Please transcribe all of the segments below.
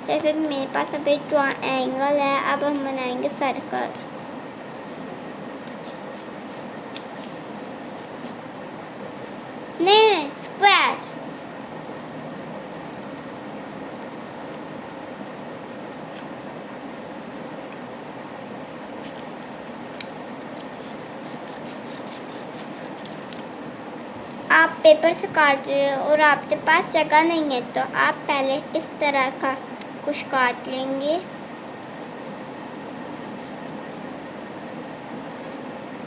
जैसे कि मेरे पास अभी एंगल है, अब हम बनाएंगे सर्कल। नहीं, स्क्वायर। आप पेपर से काट रहे हो और आपके पास जगह नहीं है, तो आप पहले इस तरह का कुछ काट लेंगे,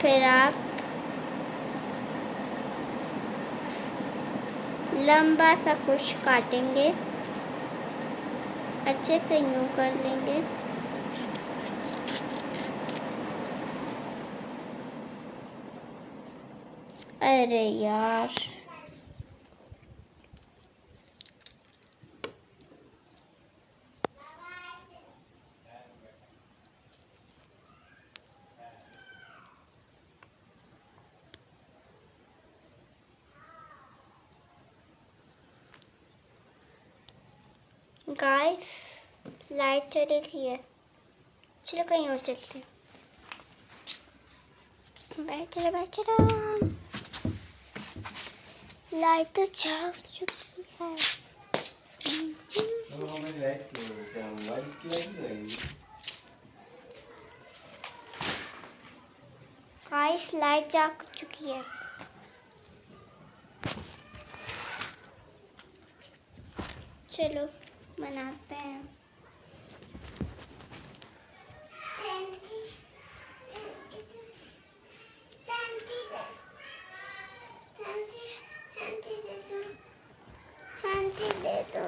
फिर आप लंबा सा कुछ काटेंगे, अच्छे से यूं कर लेंगे। अरे यार, गाइस लाइट चली गई है, चलो कहीं और चलते हैं। बैठ चलो लाइट तो जग चुकी है। गाइस लाइट जग चुकी है। चलो बनाते हैं। शांति दे दो।